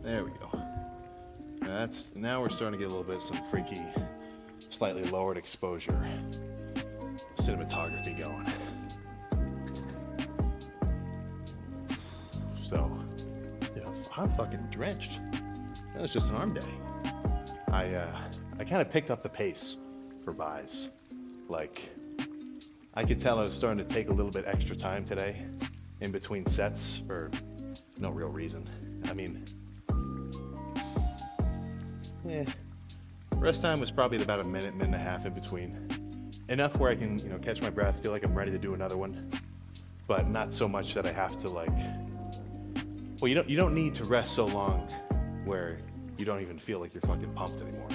There we go. Now we're starting to get a little bit of some freaky, slightly lowered exposure cinematography going. So, I'm fucking drenched. That was just an arm day. I kind of picked up the pace for buys. Like, I could tell I was starting to take a little bit extra time today in between sets for no real reason. I mean, rest time was probably about a minute and a half in between. Enough where I can, catch my breath, feel like I'm ready to do another one, but not so much that I have to well, you don't need to rest so long where you don't even feel like you're fucking pumped anymore,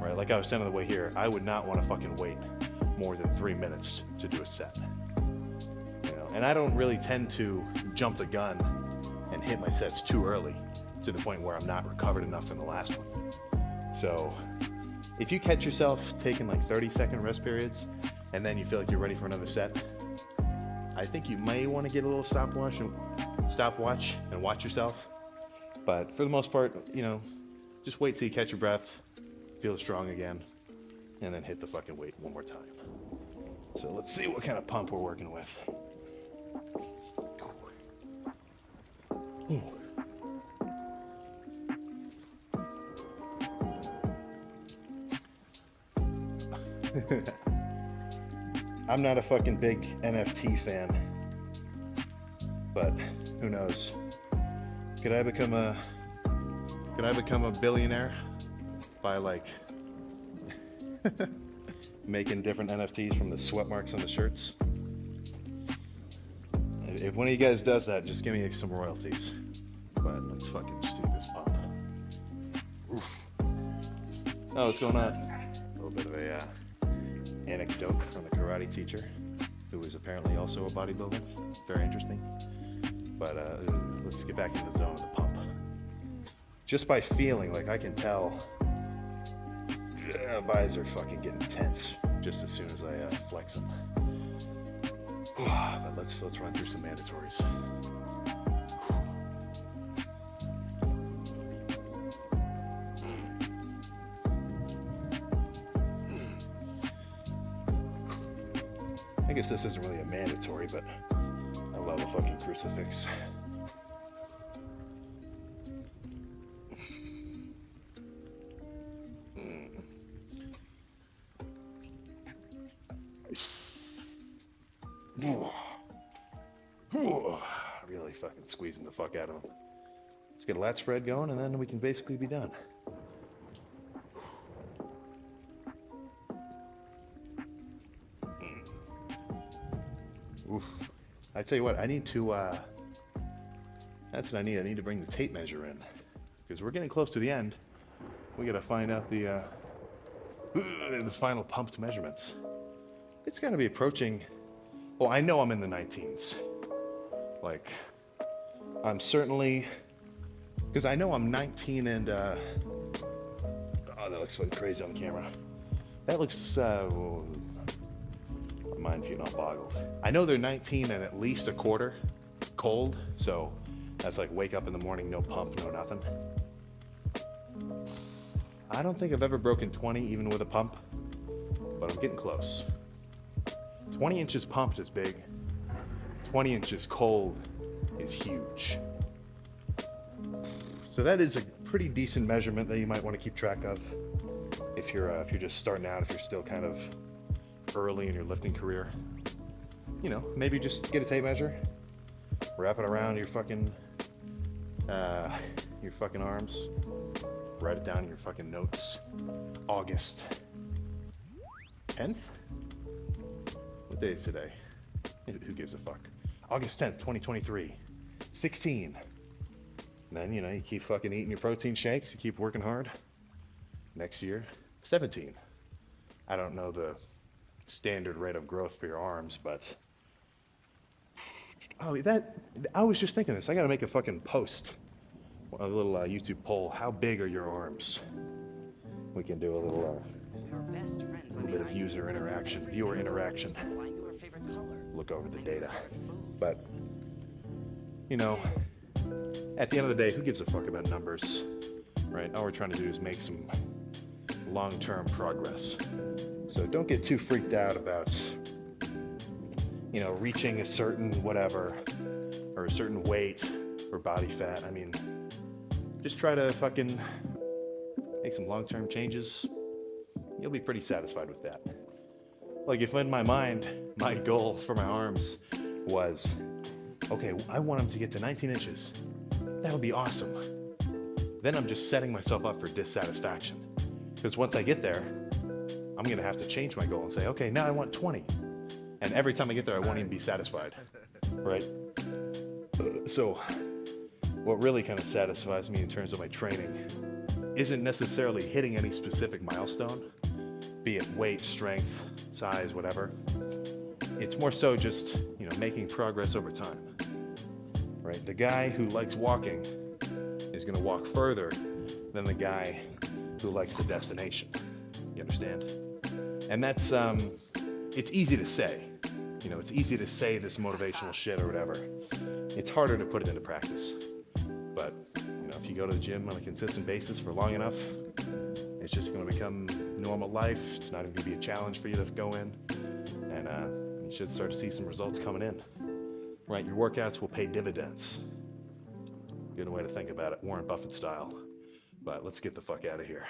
right? Like I was saying on the way here, I would not want to fucking wait more than 3 minutes to do a set, and I don't really tend to jump the gun and hit my sets too early to the point where I'm not recovered enough from the last one. So if you catch yourself taking like 30-second rest periods and then you feel like you're ready for another set, I think you may want to get a little stopwatch and watch yourself. But for the most part, just wait till you catch your breath, feel strong again, and then hit the fucking weight one more time. So let's see what kind of pump we're working with. Ooh. I'm not a fucking big NFT fan, but who knows? Could I become a billionaire by making different NFTs from the sweat marks on the shirts? If one of you guys does that, just give me some royalties. But let's fucking see this pump. Oof. Oh, what's going on? A little bit of a anecdote from a karate teacher who was apparently also a bodybuilder. Very interesting. But let's get back in the zone of the pump. Just by feeling, I can tell buys are fucking getting tense just as soon as I flex them. But let's run through some mandatories. I guess this isn't really a mandatory, but I love a fucking crucifix. Really fucking squeezing the fuck out of them. Let's get a lat spread going and then we can basically be done. Oof. I tell you what, I need to, that's what I need. I need to bring the tape measure in because we're getting close to the end. We gotta find out the final pumped measurements. It's gotta be approaching, well, I know I'm in the 19s. I'm certainly, because I know I'm 19 and, oh, that looks fucking crazy on the camera. That looks, my mind's getting all boggled. I know they're 19 and at least a quarter cold, so that's like wake up in the morning, no pump, no nothing. I don't think I've ever broken 20 even with a pump, but I'm getting close. 20 inches pumped is big. 20 inches cold is huge. So that is a pretty decent measurement that you might want to keep track of if you're just starting out, if you're still kind of early in your lifting career. Maybe just get a tape measure, wrap it around your fucking arms, write it down in your fucking notes. August 10th? What day is today? Who gives a fuck? August 10th, 2023. 16. And then, you keep fucking eating your protein shakes, you keep working hard. Next year, 17. I don't know the standard rate of growth for your arms, but I was just thinking this. I gotta make a fucking post, a little YouTube poll. How big are your arms? We can do a little bit of user interaction, viewer interaction. Look over the data. But at the end of the day, who gives a fuck about numbers, right? All we're trying to do is make some long-term progress. So don't get too freaked out about, reaching a certain whatever, or a certain weight or body fat. I mean, just try to fucking make some long-term changes. You'll be pretty satisfied with that. Like if in my mind, my goal for my arms was, okay, I want them to get to 19 inches. That'll be awesome. Then I'm just setting myself up for dissatisfaction. Because once I get there, I'm gonna have to change my goal and say, okay, now I want 20. And every time I get there, I won't even be satisfied, right? So what really kind of satisfies me in terms of my training isn't necessarily hitting any specific milestone, be it weight, strength, size, whatever. It's more so just, making progress over time, right? The guy who likes walking is going to walk further than the guy who likes the destination. You understand? And that's, it's easy to say. It's easy to say this motivational shit or whatever. It's harder to put it into practice. But, if you go to the gym on a consistent basis for long enough, it's just going to become normal life. It's not even going to be a challenge for you to go in. And you should start to see some results coming in. Right? Your workouts will pay dividends. Good way to think about it, Warren Buffett style. But let's get the fuck out of here.